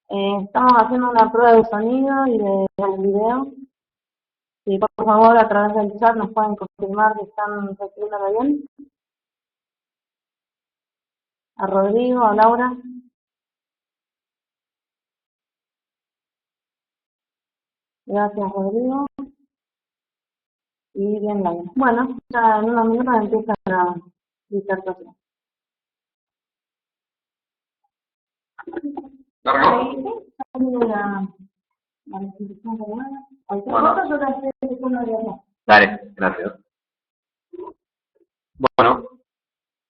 Estamos haciendo una prueba de sonido y de video. Si por favor a través del chat nos pueden confirmar que están recibiéndolo bien. A Rodrigo, a Laura. Gracias, Rodrigo. Y bien, Laura. Bueno, ya en unos minutos empieza la disertación. ¿Largo? Bueno. Dale, gracias. Bueno,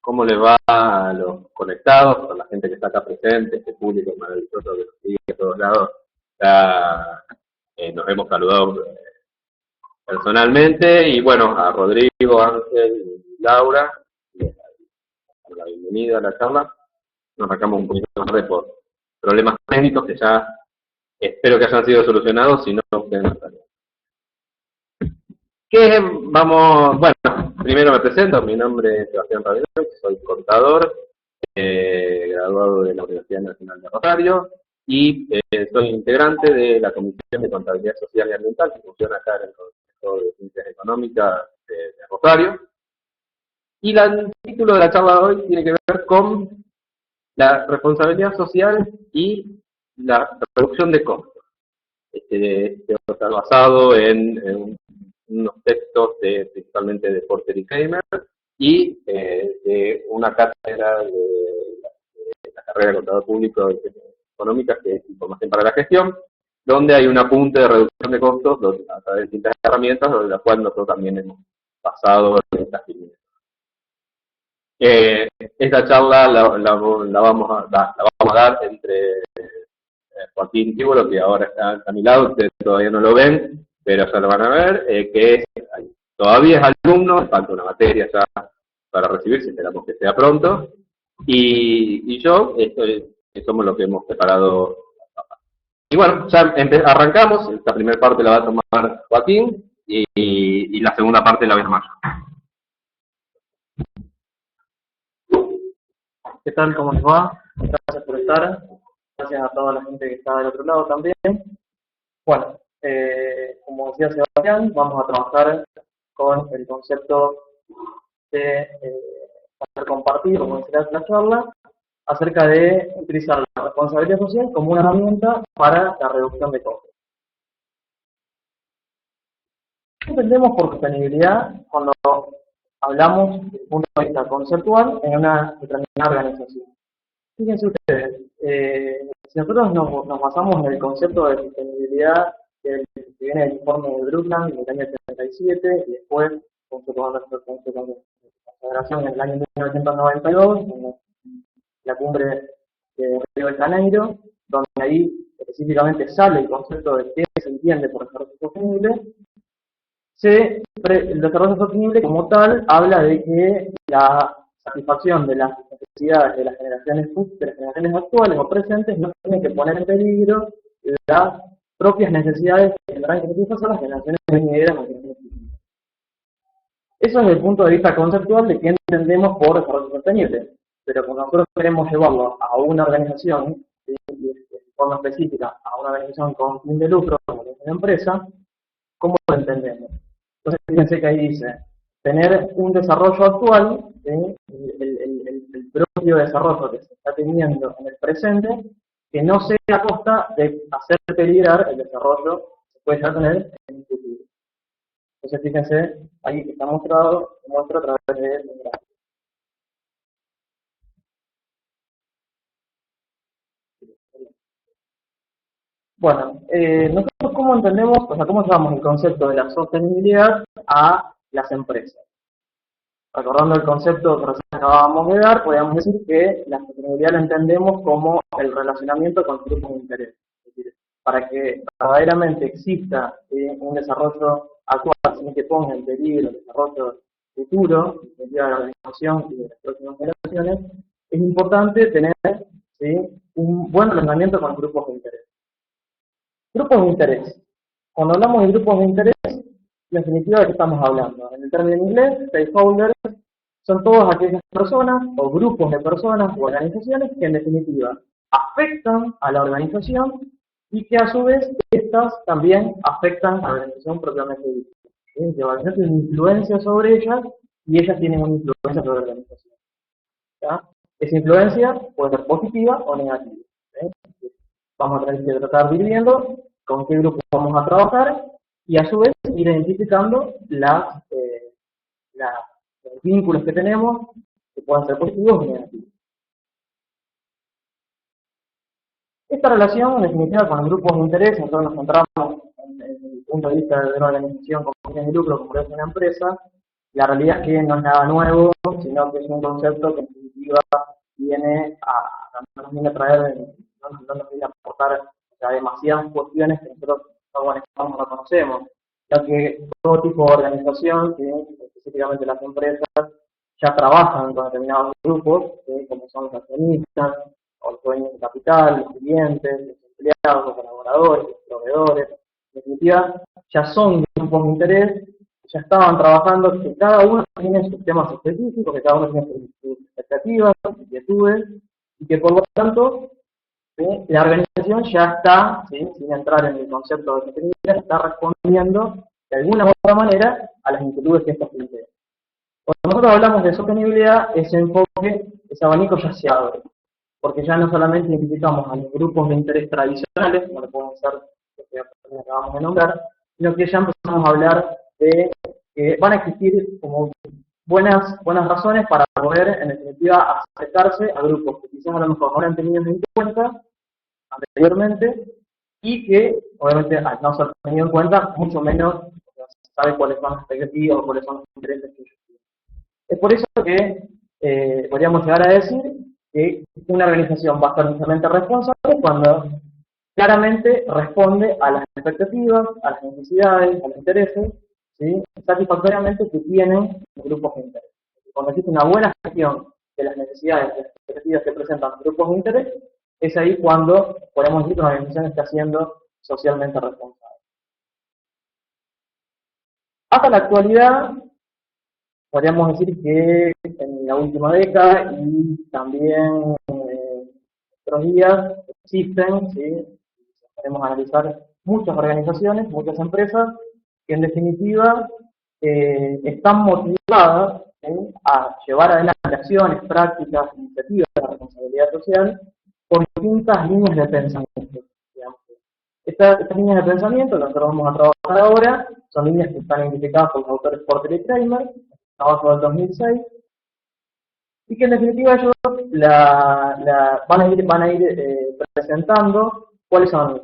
¿cómo le va a los conectados, a la gente que está acá presente, este público maravilloso que nos sigue a todos lados? Ya nos hemos saludado personalmente y bueno, a Rodrigo, Ángel y Laura, la bienvenida a la charla. Nos sacamos un poquito más por problemas técnicos que ya espero que hayan sido solucionados, si no, ustedes no saben. ¿Qué vamos? Bueno, primero me presento, mi nombre es Sebastián Rabelón, soy contador, graduado de la Universidad Nacional de Rosario y soy integrante de la Comisión de Contabilidad Social y Ambiental que funciona acá en el Consejo de Ciencias Económicas de Rosario. Y el título de la charla de hoy tiene que ver con la responsabilidad social y la reducción de costos. Este está basado en unos textos principalmente de Porter y Kramer y de una cátedra de la carrera de Contador Público de Ciencias Económicas, que es Información para la Gestión, donde hay un apunte de reducción de costos a través de distintas herramientas, de las cuales nosotros también hemos pasado en estas líneas. Esta charla la vamos a dar entre Joaquín Tíbolo, que ahora está a mi lado, ustedes todavía no lo ven, pero ya lo van a ver, que todavía es alumno, falta una materia ya para recibirse, esperamos que sea pronto, y yo, somos los que hemos preparado. Y bueno, ya arrancamos, esta primera parte la va a tomar Joaquín, y la segunda parte la voy a tomar yo. ¿Qué tal? ¿Cómo les va? Gracias por estar. Gracias a toda la gente que está del otro lado también. Bueno, como decía Sebastián, vamos a trabajar con el concepto de hacer compartir, como decía la charla, acerca de utilizar la responsabilidad social como una herramienta para la reducción de costos. ¿Qué entendemos por sostenibilidad cuando hablamos desde el punto de vista conceptual en una determinada organización? Fíjense ustedes, si nosotros nos basamos en el concepto de sostenibilidad que viene del informe de Brundtland del año 77 y después con su consagración en el año 1992 en la cumbre de Río de Janeiro, donde ahí específicamente sale el concepto de qué se entiende por desarrollo sostenible, el desarrollo sostenible como tal habla de que la satisfacción de las necesidades de las generaciones actuales o presentes no tiene que poner en peligro las propias necesidades que tendrán que satisfacer las generaciones venideras. Eso es el punto de vista conceptual de qué entendemos por desarrollo sostenible. Pero cuando nosotros queremos llevarlo a una organización, de forma específica, a una organización con fin de lucro, como es una empresa, ¿cómo lo entendemos? Entonces, fíjense que ahí dice, tener un desarrollo actual, el propio desarrollo que se está teniendo en el presente, que no sea a costa de hacer peligrar el desarrollo que se puede ya tener en el futuro. Entonces, fíjense, ahí está mostrado, se muestra a través de los gráficos. Bueno, nosotros cómo entendemos, o sea, cómo llevamos el concepto de la sostenibilidad a las empresas. Recordando el concepto que recién acabábamos de dar, podríamos decir que la sostenibilidad la entendemos como el relacionamiento con grupos de interés. Es decir, para que verdaderamente exista un desarrollo actual sin que ponga en peligro el desarrollo futuro de la organización y de las próximas generaciones, es importante tener un buen relacionamiento con grupos de interés. Grupos de interés. Cuando hablamos de grupos de interés, en definitiva, ¿de qué estamos hablando? En el término inglés, stakeholders son todas aquellas personas o grupos de personas o organizaciones que en definitiva afectan a la organización y que a su vez estas también afectan a la organización propiamente dicha. ¿Sí? La organización tiene una influencia sobre ellas y ellas tienen una influencia sobre la organización. ¿Ya? Esa influencia puede ser positiva o negativa. ¿Sí? Vamos a tener que tratar de ir viendo con qué grupo vamos a trabajar y a su vez ir identificando los vínculos que tenemos que pueden ser positivos o negativos. Esta relación, en definitiva, con los grupos de interés, nosotros nos centramos en el punto de vista de una organización con fines de lucro, como es una empresa. La realidad es que no es nada nuevo, sino que es un concepto que en definitiva nos viene a traer, no nos viene a aportar demasiadas cuestiones que nosotros no conocemos, ya que todo tipo de organización, ¿sí? Específicamente las empresas, ya trabajan con determinados grupos, ¿sí? Como son los accionistas, o los dueños de capital, los clientes, los empleados, los colaboradores, los proveedores. En definitiva, ya son grupos de interés, ya estaban trabajando, que cada uno tiene sus temas específicos, que cada uno tiene sus expectativas, sus inquietudes, y que por lo tanto, ¿sí? La organización ya está, ¿sí? Sin entrar en el concepto de sostenibilidad, está respondiendo de alguna u otra manera a las inquietudes que estos plantean. Cuando nosotros hablamos de sostenibilidad, ese enfoque, ese abanico ya se abre, porque ya no solamente identificamos a los grupos de interés tradicionales, como lo pueden ser los que acabamos de nombrar, sino que ya empezamos a hablar de que van a existir como buenas razones para poder, en definitiva, acercarse a grupos que quizás a lo mejor no eran tenidos en cuenta anteriormente y que, obviamente, al no ser tenido en cuenta, mucho menos sabe cuáles son las expectativas o cuáles son los intereses que ellos tienen. Es por eso que podríamos llegar a decir que una organización va a ser necesariamente responsable cuando claramente responde a las expectativas, a las necesidades, a los intereses, ¿sí? Satisfactoriamente que tienen los grupos de interés. Cuando existe una buena gestión de las necesidades y las expectativas que presentan los grupos de interés, es ahí cuando podemos decir que una organización está siendo socialmente responsable. Hasta la actualidad, podríamos decir que en la última década y también en otros días existen, ¿sí? Podemos analizar muchas organizaciones, muchas empresas, que en definitiva están motivadas, ¿sí? A llevar adelante acciones, prácticas, iniciativas de responsabilidad social por distintas líneas de pensamiento. Digamos. Estas líneas de pensamiento que nosotros vamos a trabajar ahora son líneas que están identificadas por los autores Porter y Kramer, trabajo del 2006, y que en definitiva ellos van a ir presentando cuáles son,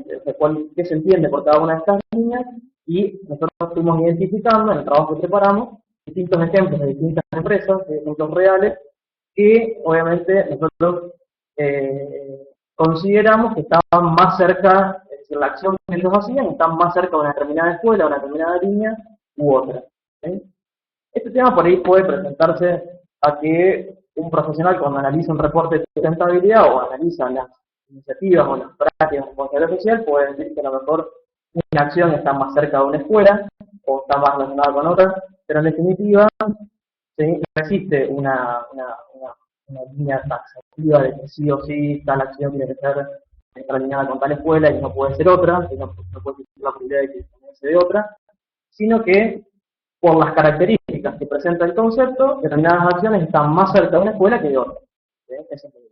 qué se entiende por cada una de estas líneas, y nosotros fuimos identificando en el trabajo que preparamos distintos ejemplos de distintas empresas, de ejemplos reales, que obviamente nosotros consideramos que estaban más cerca, es decir, la acción que ellos hacían, están más cerca de una determinada escuela, una determinada línea u otra. ¿Sí? Este tema por ahí puede presentarse a que un profesional cuando analiza un reporte de sustentabilidad o analiza las iniciativas o las prácticas de responsabilidad social, puede decir que a lo mejor una acción está más cerca de una escuela o está más relacionada con otra, pero en definitiva, ¿sí? No existe una línea taxativa de que sí o sí tal acción tiene que ser alineada con tal escuela y no puede ser otra, no puede existir la posibilidad de que sea de otra, sino que por las características que presenta el concepto, determinadas acciones están más cerca de una escuela que de otra. ¿Sí? Esa es la idea.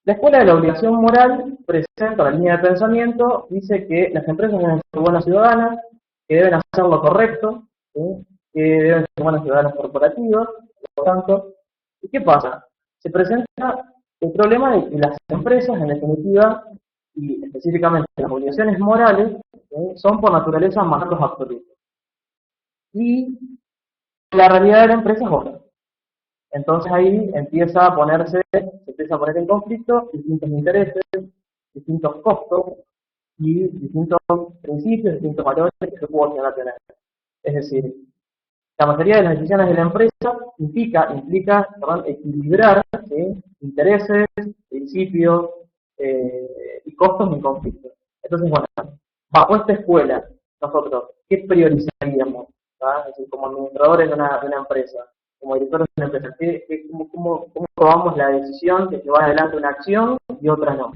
La escuela de la obligación moral presenta la línea de pensamiento, dice que las empresas deben ser buenas ciudadanas, que deben hacer lo correcto, ¿sí? Que deben ser buenas ciudadanas corporativas, por lo tanto, ¿y qué pasa? Se presenta el problema de que las empresas, en definitiva, y específicamente las obligaciones morales, son por naturaleza mandatos absolutos. Y la realidad de la empresa es otra. Entonces ahí se empieza a poner en conflicto distintos intereses, distintos costos y distintos principios, distintos valores que se pueden llegar a tener. Es decir, la mayoría de las decisiones de la empresa implica equilibrar, ¿sí? Intereses, principios y costos en conflicto. Entonces, bueno, bajo esta escuela, nosotros, ¿qué priorizaríamos? Es decir, como administradores de una empresa, como directores de una empresa, ¿cómo tomamos la decisión de que va adelante una acción y otra no?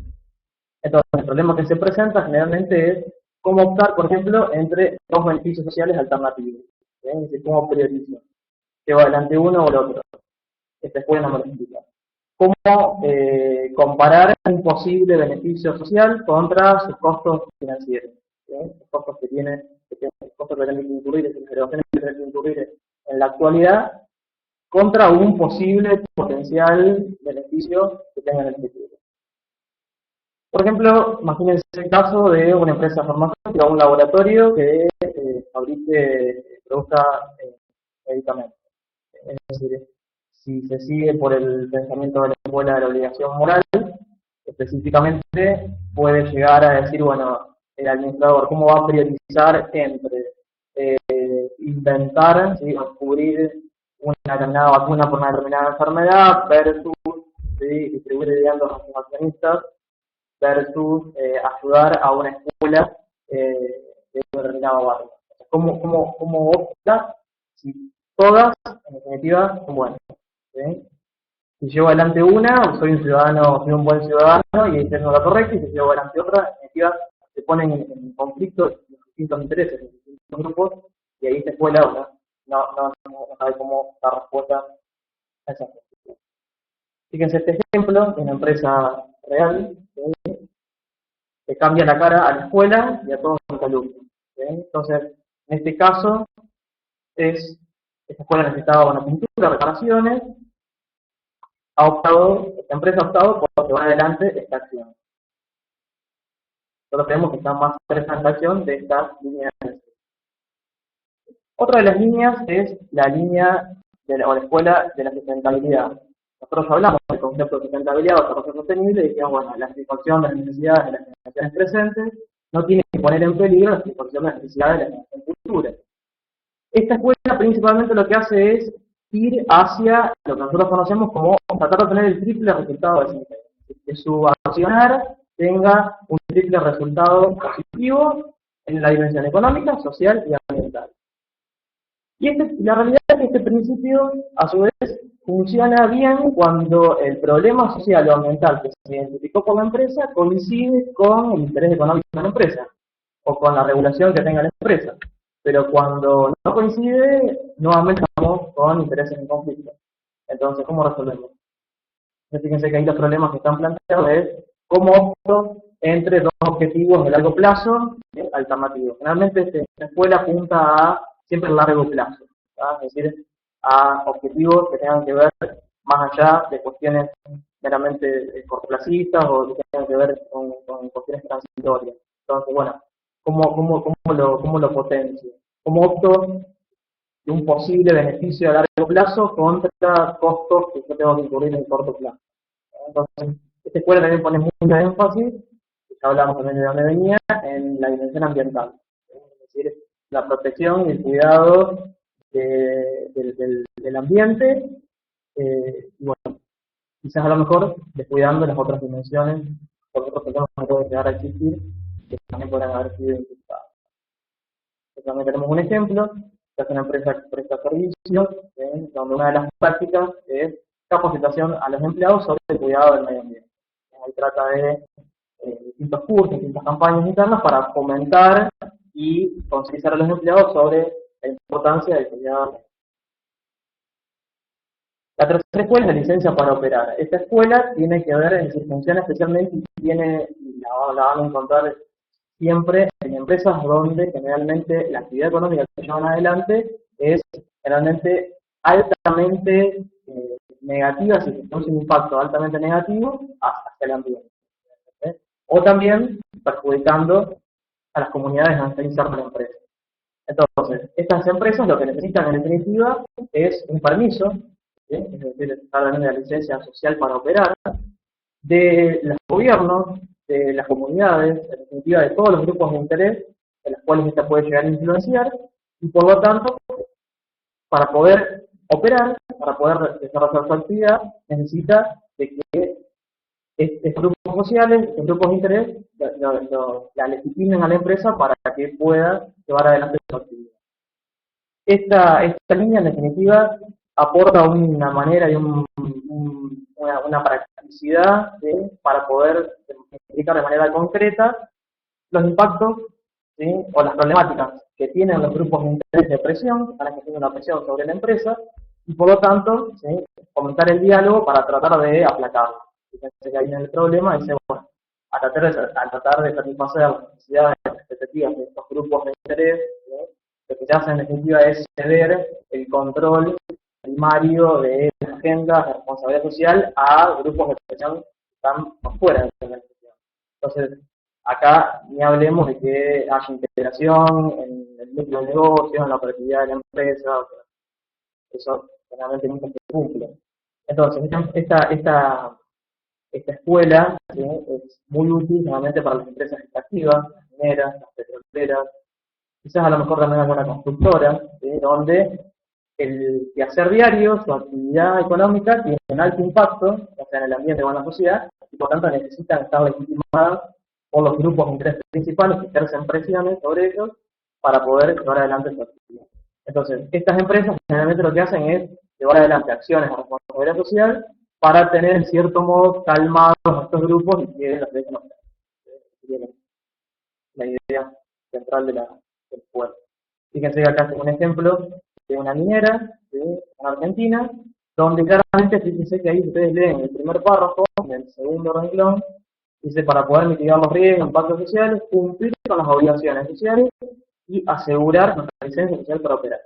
Entonces, el problema que se presenta generalmente es cómo optar, por ejemplo, entre dos beneficios sociales alternativos. ¿Sí? Es decir, cómo priorizo. ¿Lleva adelante uno o el otro? Esta escuela no me lo explica. ¿Cómo comparar un posible beneficio social contra sus costos financieros? ¿Sí? Los costos que tiene, los costos que tienen que incurrir, las erogaciones que tienen que incurrir en la actualidad, contra un posible potencial beneficio que tenga en el futuro. Por ejemplo, imagínense el caso de una empresa farmacéutica o un laboratorio que produzca medicamentos. Es decir, si se sigue por el pensamiento de la escuela de la obligación moral, específicamente puede llegar a decir, bueno, el administrador, ¿cómo va a priorizar entre inventar, ¿sí?, o descubrir una determinada vacuna por una determinada enfermedad versus, ¿sí?, distribuir dividendos a sus accionistas versus ayudar a una escuela de un determinado barrio? ¿Cómo opta si todas, en definitiva, son buenas? ¿Sí? Si llevo adelante una, soy un ciudadano, soy un buen ciudadano y entiendo lo correcto, y si llevo adelante otra, en definitiva, se ponen en conflicto los distintos intereses, los distintos grupos, y ahí esta escuela no sabe cómo dar respuesta a esa cuestión. Fíjense este ejemplo de una empresa real, ¿sí?, que cambia la cara a la escuela y a todos los alumnos. ¿Sí? Entonces, en este caso, esta escuela necesitaba una pintura, reparaciones, esta empresa ha optado por llevar adelante esta acción. Nosotros creemos que está más cerca de la acción de estas líneas. Otra de las líneas es la línea o la escuela de la sustentabilidad. Nosotros hablamos del concepto de sustentabilidad o desarrollo sostenible y decíamos, bueno, la satisfacción de las necesidades de las generaciones presentes no tiene que poner en peligro la satisfacción de las necesidades de las generaciones futuras. Esta escuela principalmente lo que hace es ir hacia lo que nosotros conocemos como tratar de obtener el triple resultado de ese interés. Que su accionar tenga un triple resultado positivo en la dimensión económica, social y ambiental. Y la realidad es que este principio, a su vez, funciona bien cuando el problema social o ambiental que se identificó por la empresa coincide con el interés económico de la empresa o con la regulación que tenga la empresa. Pero cuando no coincide, nuevamente estamos con intereses en conflicto. Entonces, ¿cómo resolvemos? Fíjense que ahí los problemas que están planteados es cómo opto entre dos objetivos de largo plazo alternativos. Generalmente esta escuela apunta a siempre el largo plazo, ¿tá? Es decir, a objetivos que tengan que ver más allá de cuestiones meramente cortoplacistas o que tengan que ver con cuestiones transitorias. Entonces, bueno, ¿cómo lo potencio? ¿Cómo opto de un posible beneficio a largo plazo contra costos que yo tengo que incurrir en corto plazo? Entonces, esta escuela también pone mucho énfasis, ya hablamos también de dónde venía, en la dimensión ambiental. Es decir, la protección y el cuidado del ambiente, y bueno, quizás a lo mejor descuidando las otras dimensiones, porque otros problemas no pueden llegar a existir, que también podrán haber sido identificados. También tenemos un ejemplo, que es una empresa que presta servicios, donde una de las prácticas es capacitación a los empleados sobre el cuidado del medio ambiente. Ahí trata de distintos cursos, distintas campañas internas para fomentar y concientizar a los empleados sobre la importancia del cuidado. La tercera escuela es la licencia para operar. Esta escuela tiene que ver, en funciona especialmente y la van a encontrar siempre en empresas donde generalmente la actividad económica que llevan adelante es generalmente altamente negativa, si tenemos un impacto altamente negativo hacia el ambiente. O también perjudicando a las comunidades donde está inserta la empresa. Entonces, estas empresas lo que necesitan en definitiva es un permiso, ¿sí?, es decir, está también la licencia social para operar, de los gobiernos, de las comunidades, en definitiva de todos los grupos de interés en los cuales esta puede llegar a influenciar, y por lo tanto, para poder operar, para poder desarrollar su actividad, necesita de que estos grupos sociales, estos grupos de interés, la legitimen a la empresa para que pueda llevar adelante su actividad. Esta línea, en definitiva, aporta una manera y una practicidad, ¿sí? Para poder explicar de manera concreta los impactos, ¿sí? O las problemáticas que tienen los grupos de interés de presión, que están ejerciendo una presión sobre la empresa, y por lo tanto, ¿sí? Fomentar el diálogo para tratar de aplacarlo. Fíjense que ahí viene el problema, dice, bueno, al tratar de satisfacer las necesidades y las expectativas de estos grupos de interés, ¿sí? Lo que se hace en definitiva es ceder el control primario de la agenda de responsabilidad social a grupos de presión que están por fuera de la institución. Entonces, acá ni hablemos de que haya integración en el núcleo de negocio, en la operatividad de la empresa, o sea, eso realmente nunca se cumple. Entonces, esta escuela, ¿sí? Es muy útil realmente para las empresas extractivas, las mineras, las petroleras, quizás a lo mejor también alguna constructora, ¿sí? Donde el quehacer diario, su actividad económica, tiene un alto impacto, ya sea en el ambiente o en la sociedad, y por tanto necesitan estar legitimadas por los grupos de interés principales que ejercen presiones sobre ellos para poder llevar adelante su actividad. Entonces, estas empresas generalmente lo que hacen es llevar adelante acciones de responsabilidad social para tener en cierto modo calmados a estos grupos y que los dejen operar. La idea central del pueblo. Fíjense que acá tengo un ejemplo de una minera, ¿sí? En Argentina, donde claramente, fíjense que ahí ustedes leen el primer párrafo, en el segundo renglón, dice para poder mitigar los riesgos, impactos sociales, cumplir con las obligaciones sociales y asegurar nuestra licencia social para operar.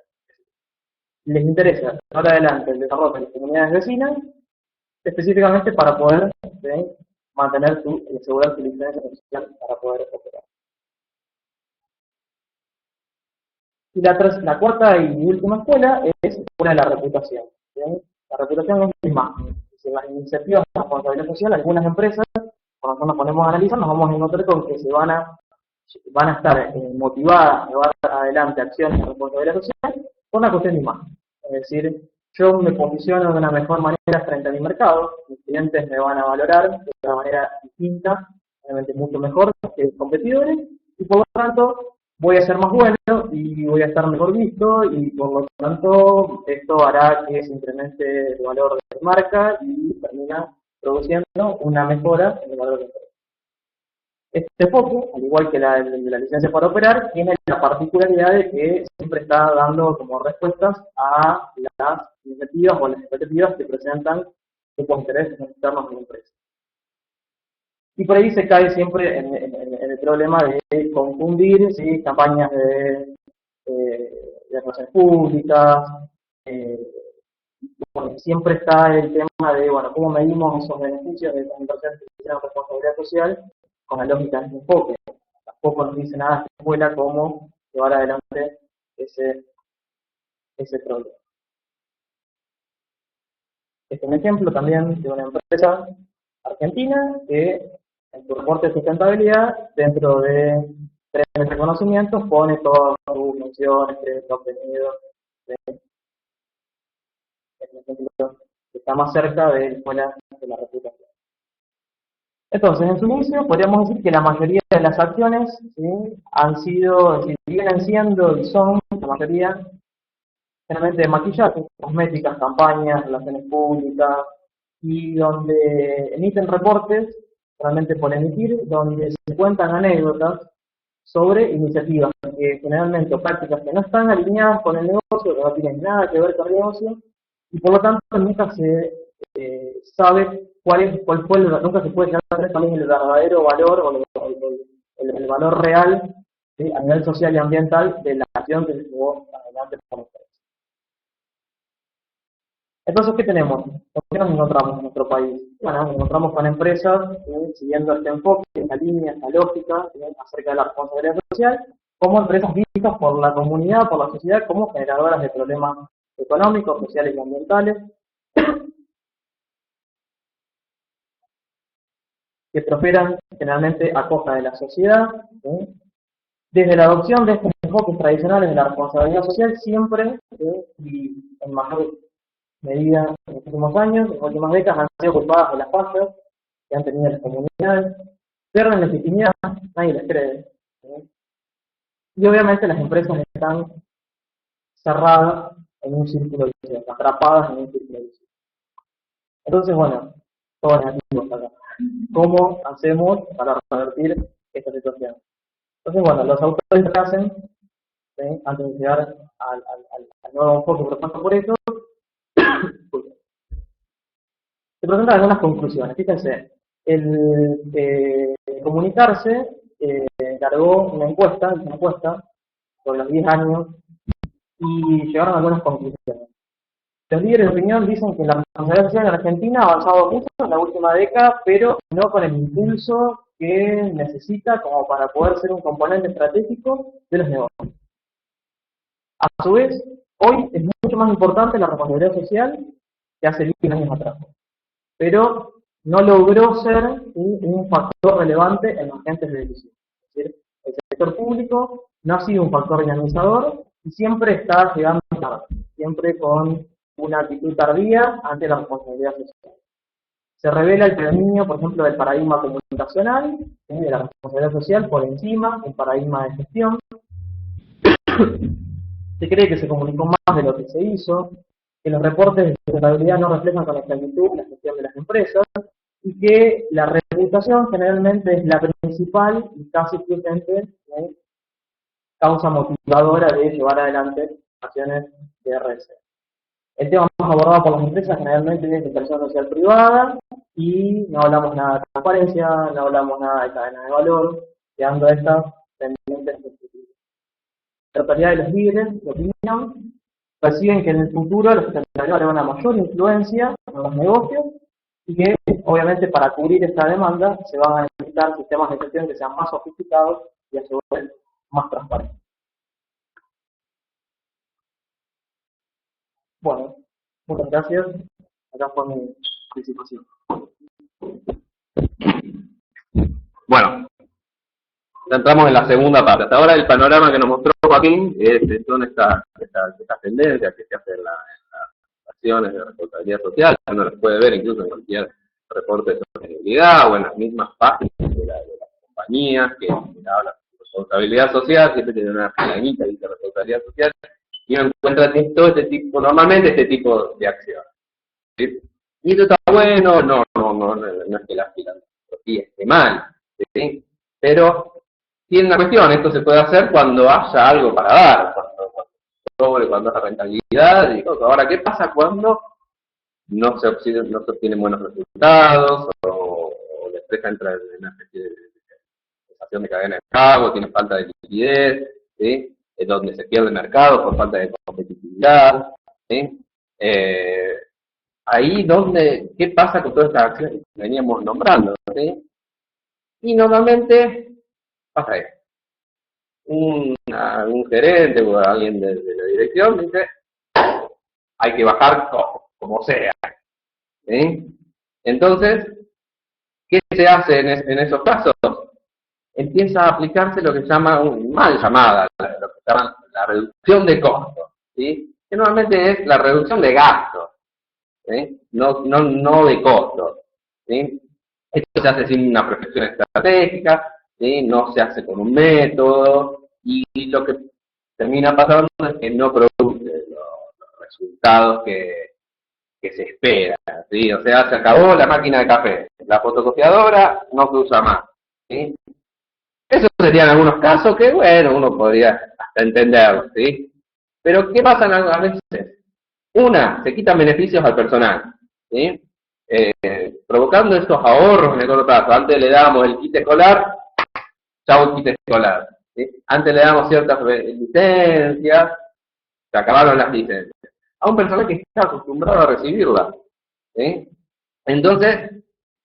Les interesa llevar adelante el desarrollo de las comunidades vecinas, específicamente para poder, ¿sí? Mantener y asegurar su licencia social para poder operar. Y la cuarta y última escuela es la escuela de la reputación. ¿Sí? La reputación es la imagen. Si las iniciativas de responsabilidad social, algunas empresas, cuando nos ponemos a analizar, nos vamos a encontrar con que van a estar motivadas a llevar adelante acciones de responsabilidad social por una cuestión de imagen. Es decir, yo me posiciono de una mejor manera frente a mi mercado, mis clientes me van a valorar de una manera distinta, realmente mucho mejor que los competidores, y por lo tanto voy a ser más bueno y voy a estar mejor visto, y por lo tanto esto hará que se incremente el valor de la marca y termina produciendo una mejora en el valor de la empresa. Este foco, al igual que la licencia para operar, tiene la particularidad de que siempre está dando como respuestas a las iniciativas o las expectativas que presentan grupos de intereses externos de la empresa. Y por ahí se cae siempre en el problema de confundir, ¿sí? Campañas de relaciones públicas, bueno, siempre está el tema de, bueno, cómo medimos esos beneficios de las inversiones que tienen responsabilidad social con la lógica de este enfoque. Tampoco nos dice nada esta escuela cómo llevar adelante ese problema. Este es un ejemplo también de una empresa argentina que en su reporte de sustentabilidad, dentro de 3 reconocimientos, pone todas sus menciones, créditos obtenidos, es un ejemplo que está más cerca de la escuela de la reputación. Entonces, en su inicio, podríamos decir que la mayoría de las acciones, ¿sí? Han sido, es decir, vienen siendo y son, la mayoría, generalmente de maquillaje, cosméticas, campañas, relaciones públicas, y donde emiten reportes, realmente por emitir, donde se cuentan anécdotas sobre iniciativas que generalmente o prácticas que no están alineadas con el negocio, que no tienen nada que ver con el negocio, y por lo tanto nunca se sabe nunca se puede llegar a saber cuál es el verdadero valor o el valor real, ¿sí? A nivel social y ambiental de la acción que se llevó adelante por la empresa. Entonces, ¿qué tenemos? ¿Con qué nos encontramos en nuestro país? Bueno, nos encontramos con empresas siguiendo este enfoque, esta línea, esta lógica, acerca de la responsabilidad social, como empresas vistas por la comunidad, por la sociedad, como generadoras de problemas económicos, sociales y ambientales, que prosperan generalmente a costa de la sociedad. ¿Sí? Desde la adopción de estos enfoques tradicionales de la responsabilidad social, siempre, y en mayor medida en los últimos años, en las últimas décadas, han sido culpadas de las fallas que han tenido las comunidades, pierden legitimidad, nadie les cree. ¿Sí? Y obviamente las empresas están cerradas en un círculo vicioso, atrapadas en un círculo vicioso. Entonces, bueno, todo negativo hasta acá. ¿Cómo hacemos para revertir esta situación? Entonces, bueno, los autores que hacen, ¿sí? Antes de llegar al nuevo enfoque propuesto por ellos, se presentan algunas conclusiones. Fíjense, el comunicarse encargó una encuesta por los 10 años y llegaron a algunas conclusiones. Los líderes de opinión dicen que la responsabilidad social en Argentina ha avanzado mucho en la última década, pero no con el impulso que necesita como para poder ser un componente estratégico de los negocios. A su vez, hoy es mucho más importante la responsabilidad social que hace 10 años atrás, pero no logró ser un factor relevante en los agentes de decisión. Es decir, el sector público no ha sido un factor dinamizador y siempre está llegando tarde, siempre con una actitud tardía ante la responsabilidad social. Se revela el predominio, por ejemplo, del paradigma comunicacional, de la responsabilidad social por encima del paradigma de gestión. Se cree que se comunicó más de lo que se hizo, que los reportes de sustentabilidad no reflejan con exactitud la gestión de las empresas, y que la reputación generalmente es la principal y casi presente causa motivadora de llevar adelante acciones de RC. El tema más abordado por las empresas generalmente es la inversión social privada y no hablamos nada de transparencia, no hablamos nada de cadena de valor, quedando estas pendientes positivas. La totalidad de los líderes de opinión perciben que en el futuro los sustentabilidad habrá una mayor influencia en los negocios y que obviamente para cubrir esta demanda se van a necesitar sistemas de gestión que sean más sofisticados y a su vez más transparentes. Bueno, muchas gracias. Acá fue mi participación. Bueno, entramos en la segunda parte. Hasta ahora el panorama que nos mostró Joaquín son estas tendencias que se hacen en las acciones de responsabilidad social. Uno las puede ver incluso en cualquier reporte de sostenibilidad o en las mismas páginas de las compañías que hablan de responsabilidad social, siempre tiene una pequeñita de responsabilidad social, y uno encuentra todo este tipo, normalmente este tipo de acciones. ¿Sí? Y esto está bueno, no es que la filantropía esté mal, ¿sí? Pero tiene una cuestión, esto se puede hacer cuando haya algo para dar, cuando haya rentabilidad. Y ahora, ¿qué pasa cuando no se obtienen buenos resultados o la empresa entra en una especie de sensación de cadena de pago, tiene falta de liquidez, ¿sí? Es donde se pierde el mercado por falta de competitividad, ¿sí? Ahí ¿qué pasa con todas estas acciones que veníamos nombrando? ¿Sí? Y normalmente pasa esto. Un gerente o alguien de la dirección dice, hay que bajar todo, como sea. ¿Sí? Entonces, ¿qué se hace en esos casos? Empieza a aplicarse lo que se llama, mal llamada, lo que se llama la reducción de costos, ¿sí? Que normalmente es la reducción de gastos, ¿sí? No de costos, ¿sí? Esto se hace sin una proyección estratégica, ¿sí? No se hace con un método, y lo que termina pasando es que no produce los resultados que se espera, ¿sí? O sea, se acabó la máquina de café, la fotocopiadora no se usa más, ¿sí? Esos serían algunos casos que, bueno, uno podría hasta entenderlo, ¿sí? Pero, ¿qué pasa a veces? Se quitan beneficios al personal, ¿sí? Provocando estos ahorros en el corto plazo. Antes le dábamos el kit escolar, chau el kit escolar, ¿sí? Antes le damos ciertas licencias, se acabaron las licencias. A un personal que está acostumbrado a recibirlas, ¿sí? Entonces,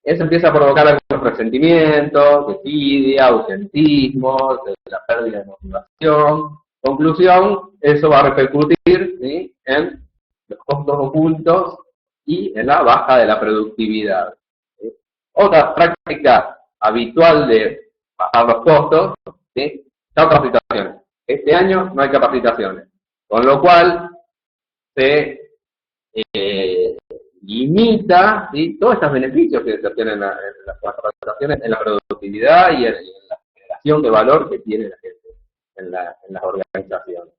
eso empieza a provocar algunos resentimientos, desidia, ausentismo, la pérdida de motivación. Conclusión, eso va a repercutir, ¿sí? En los costos ocultos y en la baja de la productividad, ¿sí? Otra práctica habitual de bajar los costos, ¿sí? Capacitaciones. Este año no hay capacitaciones, con lo cual se limita, ¿sí? Todos estos beneficios que se obtienen en las capacitaciones, en la productividad y en la generación de valor que tiene la gente en las organizaciones.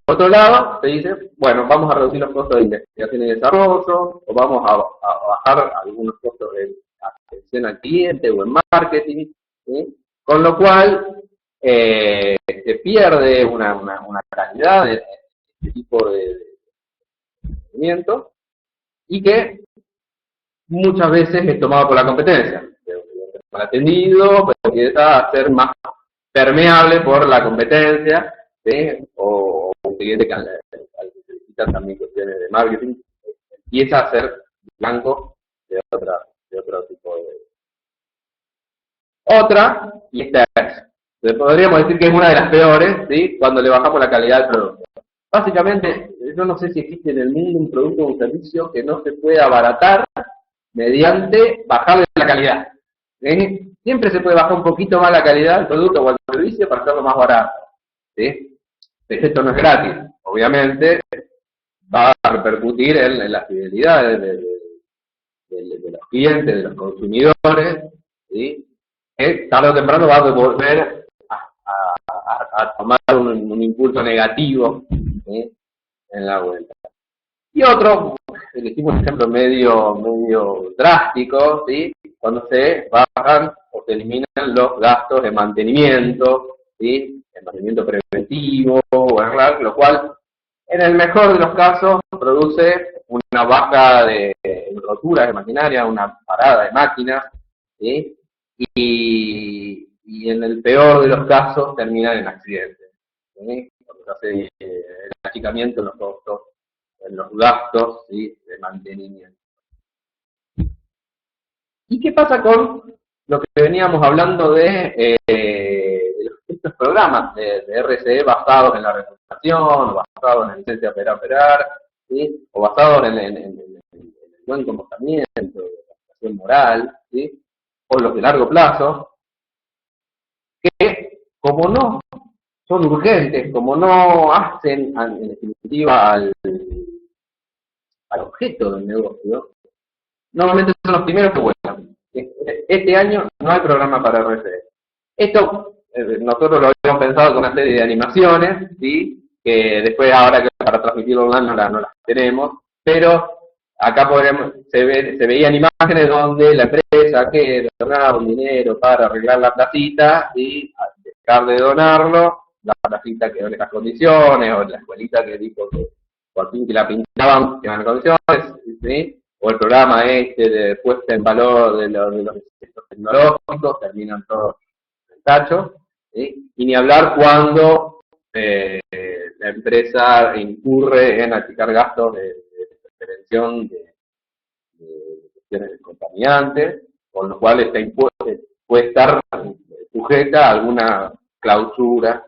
Por otro lado, se dice, bueno, vamos a reducir los costos de investigación y desarrollo, o vamos a bajar algunos costos de atención al cliente o en marketing, ¿sí? Con lo cual se pierde una calidad de este tipo de movimiento y que muchas veces es tomado por la competencia. Mal atendido, pero empieza a ser más permeable por la competencia, ¿sí? O un cliente que al que se necesitan también cuestiones de marketing, empieza a ser blanco de otro tipo de... Otra, y esta es, podríamos decir que es una de las peores, ¿sí? Cuando le bajamos la calidad del producto. Básicamente, yo no sé si existe en el mundo un producto o un servicio que no se pueda abaratar mediante bajarle la calidad. ¿Sí? Siempre se puede bajar un poquito más la calidad del producto o del servicio para hacerlo más barato. ¿Sí? Pero esto no es gratis. Obviamente va a repercutir en la fidelidad de los clientes, de los consumidores, ¿sí? Que tarde o temprano va a volver a tomar un impulso negativo, ¿sí? En la vuelta. Y otro, elegimos un ejemplo medio drástico, ¿sí? Cuando se bajan o se eliminan los gastos de mantenimiento, ¿sí? El mantenimiento preventivo, lo cual en el mejor de los casos produce una baja de roturas de maquinaria, una parada de máquinas, ¿sí? Y en el peor de los casos terminan en accidentes, ¿sí? Cuando se hace el achicamiento en los costos, en los gastos, ¿sí? De mantenimiento. ¿Y qué pasa con lo que veníamos hablando de estos programas de RCE basados en la reputación, basados en la licencia de operar, ¿sí? O basados en el buen comportamiento, en la educación moral, ¿sí? O los de largo plazo, que como no son urgentes, como no hacen en definitiva al objeto del negocio, normalmente son los primeros que vuelan. Este año no hay programa para RCE. Esto nosotros lo habíamos pensado con una serie de animaciones, ¿sí? Que después ahora que para transmitirlo online no las tenemos, pero acá se veían imágenes donde la empresa que donaba un dinero para arreglar la placita y al dejar de donarlo, la placita quedó en estas condiciones, o la escuelita que dijo que por fin que la pintaban quedaban en condiciones, ¿sí? O el programa de puesta en valor de los proyectos tecnológicos, terminan todos en tacho, ¿sí? Y ni hablar cuando la empresa incurre en achicar gastos de prevención de cuestiones contaminantes, con lo cual puede estar sujeta a alguna clausura.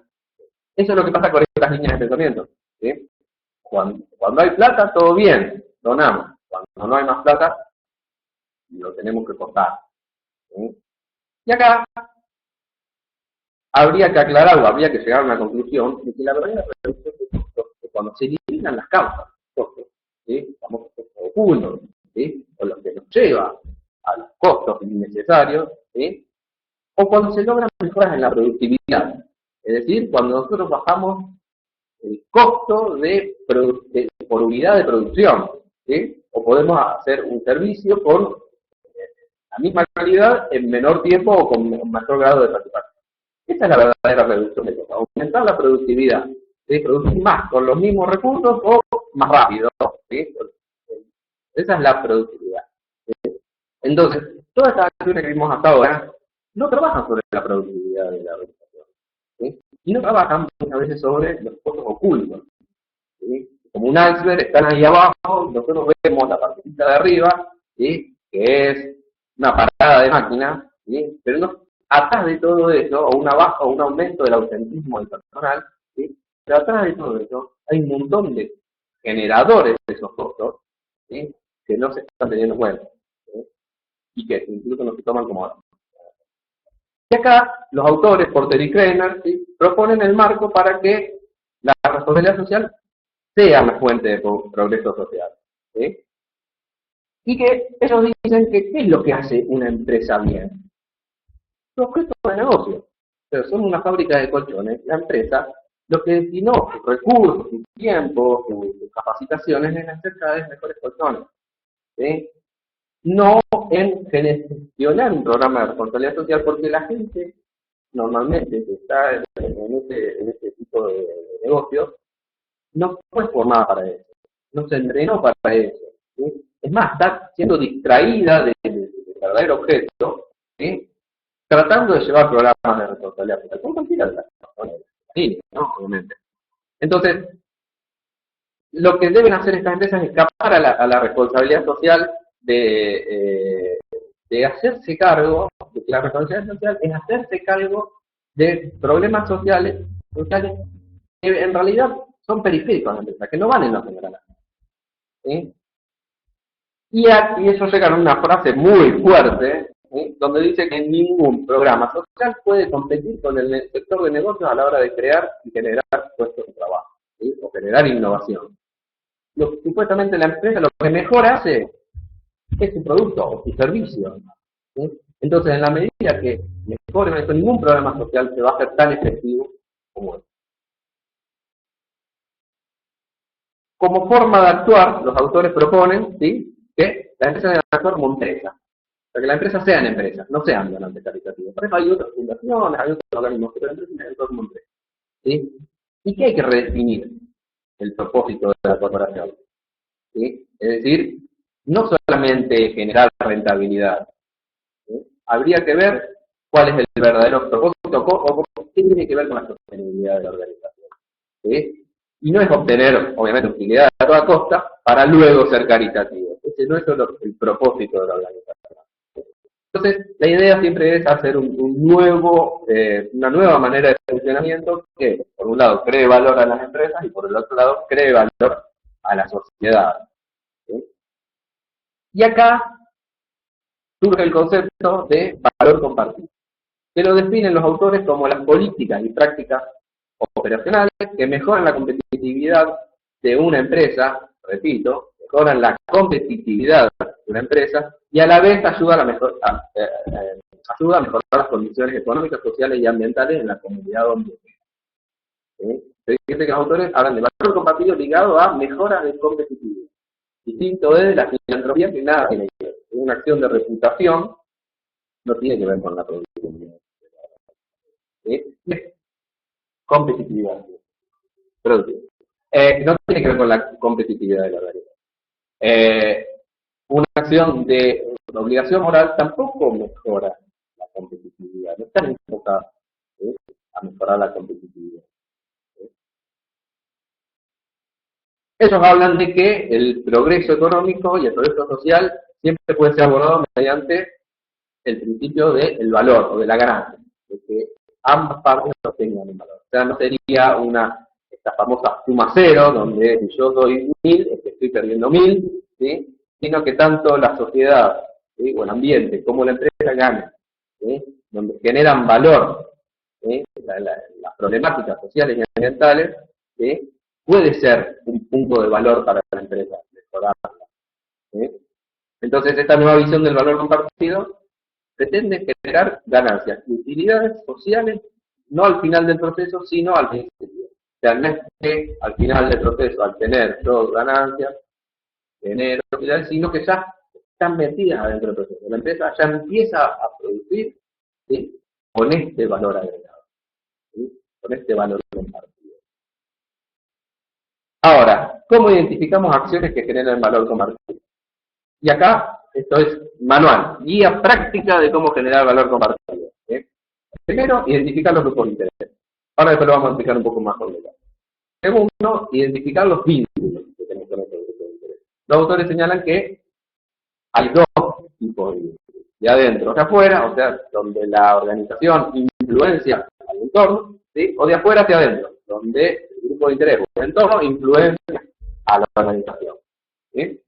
Eso es lo que pasa con estas líneas de pensamiento, ¿sí? Cuando hay plata, todo bien, donamos. Cuando no hay más plata, lo tenemos que cortar, ¿sí? Y acá habría que aclarar o habría que llegar a una conclusión de que la verdadera reducción de costos es cuando se eliminan las causas, costos, ¿sí? Famosos costos ocultos, ¿sí? O lo que nos lleva a los costos innecesarios, ¿sí? O cuando se logran mejoras en la productividad, es decir, cuando nosotros bajamos el costo por unidad de producción, ¿sí? O podemos hacer un servicio con la misma calidad en menor tiempo o con mayor grado de satisfacción. Esa es la verdadera reducción de costos, aumentar la productividad, ¿sí? Producir más con los mismos recursos o más rápido, ¿sí? Esa es la productividad, ¿sí? Entonces, todas estas acciones que vimos hasta ahora no trabajan sobre la productividad de la organización, ¿sí? Y no trabajan muchas veces sobre los costos ocultos, ¿sí? Como un iceberg, están ahí abajo, nosotros vemos la partecita de arriba, ¿sí? Que es una parada de máquina, ¿sí? Pero no, atrás de todo eso, o una baja o un aumento del ausentismo del personal, ¿sí? Pero atrás de todo eso hay un montón de generadores de esos costos, ¿sí? Que no se están teniendo en cuenta, ¿sí? Y que incluso no se toman como ahora. Y acá los autores, Porter y Kremer, ¿sí? Proponen el marco para que la responsabilidad social sea una fuente de progreso social, ¿sí? Y que ellos dicen que ¿qué es lo que hace una empresa bien? Su objeto de negocio. Pero son una fábrica de colchones, la empresa lo que destinó sus recursos, su tiempo, sus capacitaciones en hacer cada vez mejores personas. ¿Sí? No en gestionar un programa de responsabilidad social, porque la gente normalmente que está en este tipo de negocios no fue formada para eso, no se entrenó para eso. ¿Sí? Es más, está siendo distraída del verdadero objeto, ¿sí? Tratando de llevar programas de responsabilidad social con cualquiera de las personas, ¿no? Obviamente. Entonces, lo que deben hacer estas empresas es escapar a la responsabilidad social de hacerse cargo, de que la responsabilidad social es hacerse cargo de problemas sociales que en realidad son periféricos a la empresa, que no valen la pena. ¿Sí? Y eso llega a una frase muy fuerte, ¿sí? Donde dice que ningún programa social puede competir con el sector de negocios a la hora de crear y generar puestos de trabajo, ¿sí? O generar innovación. Supuestamente la empresa lo que mejor hace es su producto o su servicio. ¿Sí? Entonces, en la medida que mejore esto, ningún programa social se va a hacer tan efectivo como este. Como forma de actuar, los autores proponen, ¿sí?, que la empresa debe actuar como empresa. O sea, que la empresa sean empresas, no sean donantes caritativos. Por eso hay otras fundaciones, hay otros organismos, pero la empresa debe actuar como empresa. ¿Sí? Y que hay que redefinir el propósito de la corporación. ¿Sí? Es decir, no solamente generar rentabilidad. ¿Sí? Habría que ver cuál es el verdadero propósito o qué tiene que ver con la sostenibilidad de la organización. ¿Sí? Y no es obtener, obviamente, utilidad a toda costa para luego ser caritativo. Ese no es solo el propósito de la organización. Entonces, la idea siempre es hacer una nueva manera de funcionamiento que, por un lado, cree valor a las empresas y, por el otro lado, cree valor a la sociedad. ¿Sí? Y acá surge el concepto de valor compartido, que lo definen los autores como las políticas y prácticas operacionales que mejoran la competitividad de una empresa, repito, mejoran la competitividad de una empresa y a la vez ayudan a mejorar las condiciones económicas, sociales y ambientales en la comunidad donde viven. ¿Sí? Fíjense que los autores hablan de valor compartido ligado a mejoras de competitividad. Distinto es de la filantropía, que nada tiene que ver. Una acción de reputación no tiene que ver con la productividad. ¿Sí? Competitividad. No tiene que ver con la competitividad de la realidad. Una acción de obligación moral tampoco mejora la competitividad. No está enfocada, ¿sí?, a mejorar la competitividad. ¿Sí? Ellos hablan de que el progreso económico y el progreso social siempre puede ser abordado mediante el principio del valor o de la ganancia, de que ambas partes obtengan un valor. O sea, no sería esta famosa suma cero, donde si yo doy 1000, es que estoy perdiendo 1000, ¿sí?, sino que tanto la sociedad, ¿sí?, o el ambiente como la empresa ganan, ¿sí?, donde generan valor, ¿sí?, las problemáticas sociales y ambientales, ¿sí?, puede ser un punto de valor para la empresa, mejorarla. ¿Sí? Entonces, esta nueva visión del valor compartido pretende generar ganancias y utilidades sociales, no al final del proceso, sino al principio. O sea, no es que al final del proceso, al tener yo ganancias, genero utilidades, sino que ya están metidas adentro del proceso. La empresa ya empieza a producir, ¿sí?, con este valor agregado, ¿sí?, con este valor compartido. Ahora, ¿cómo identificamos acciones que generan valor compartido? Y acá, esto es manual, guía práctica de cómo generar valor compartido. ¿Sí? Primero, identificar los grupos de interés. Ahora después lo vamos a explicar un poco más con detalle. Segundo, identificar los vínculos que tenemos con estos grupos de interés. Los autores señalan que hay dos tipos de vínculos. De adentro hacia afuera, o sea, donde la organización influencia al entorno, ¿sí?, o de afuera hacia adentro, donde el grupo de interés o el entorno influencia a la organización. ¿Sí?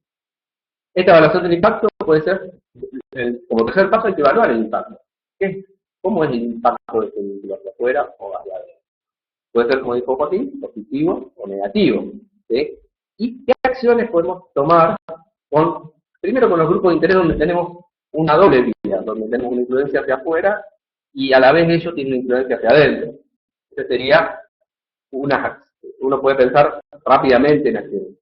Esta evaluación del impacto puede ser, como tercer paso, hay que evaluar el impacto. ¿Cómo es el impacto de este vínculo hacia afuera o hacia adentro? Puede ser, como dijo Joaquín, positivo o negativo. ¿Sí? ¿Y qué acciones podemos tomar primero con los grupos de interés donde tenemos una doble vía, donde tenemos una influencia hacia afuera y a la vez ellos tienen una influencia hacia adentro? Esa sería uno puede pensar rápidamente en acciones.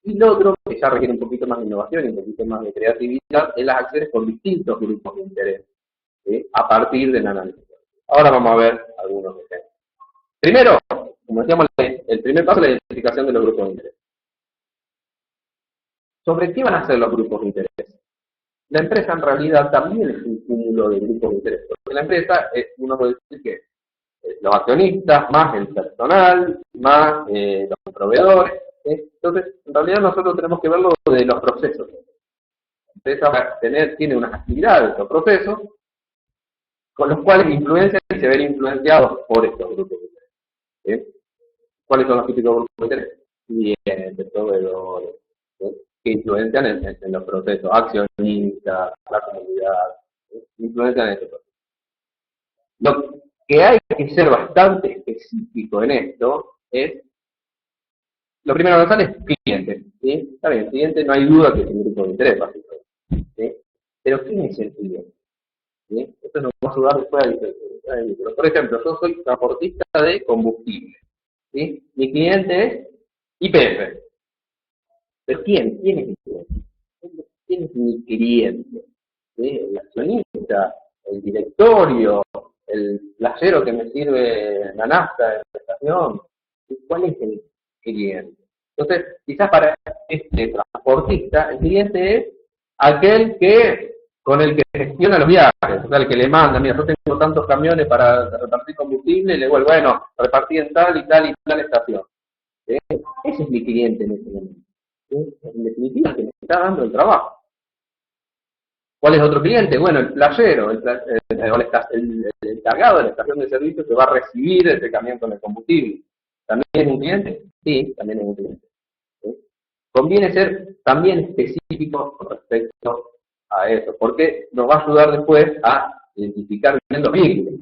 Y lo otro, que ya requiere un poquito más de innovación y un poquito más de creatividad, es las acciones con distintos grupos de interés, ¿sí? A partir del análisis. Ahora vamos a ver algunos ejemplos. Primero, como decíamos, el primer paso es la identificación de los grupos de interés. ¿Sobre qué van a ser los grupos de interés? La empresa en realidad también es un cúmulo de grupos de interés, porque la empresa, uno puede decir que los accionistas, más el personal, más los proveedores. Entonces, en realidad nosotros tenemos que verlo de los procesos. La empresa tiene unas actividades o procesos con los cuales influencian y se ven influenciados por estos grupos de interés. ¿Cuáles son los típicos grupos de interés? Clientes, proveedores, que influencian en los procesos, accionistas, la comunidad, influencian en este proceso. Lo que hay que ser bastante específico en esto es, lo primero que sale es cliente, ¿sí? Está bien, el cliente no hay duda que es un grupo de interés, básicamente, ¿sí? Pero ¿quién es el cliente? ¿Sí? Esto nos va a ayudar después a diferenciar. Por ejemplo, yo soy transportista de combustible, ¿sí? Mi cliente es YPF. ¿Pero quién? ¿Quién es mi cliente? ¿Quién es mi cliente? ¿Sí? El accionista, el directorio, el playero que me sirve la nafta en la estación. ¿Cuál es el cliente? Entonces, quizás para este transportista, el cliente es aquel con el que gestiona los viajes, o sea, el que le manda, mira, yo tengo tantos camiones para repartir combustible, y le digo, bueno, repartí en tal y tal y tal estación. ¿Sí? Ese es mi cliente en este momento. ¿Sí? En definitiva, el que me está dando el trabajo. ¿Cuál es otro cliente? Bueno, el playero, el encargado de la estación de servicio que va a recibir ese camión con el combustible. ¿También es un cliente? Sí, también es un cliente. ¿Sí? Conviene ser también específico con respecto a eso, porque nos va a ayudar después a identificar bien los vínculos.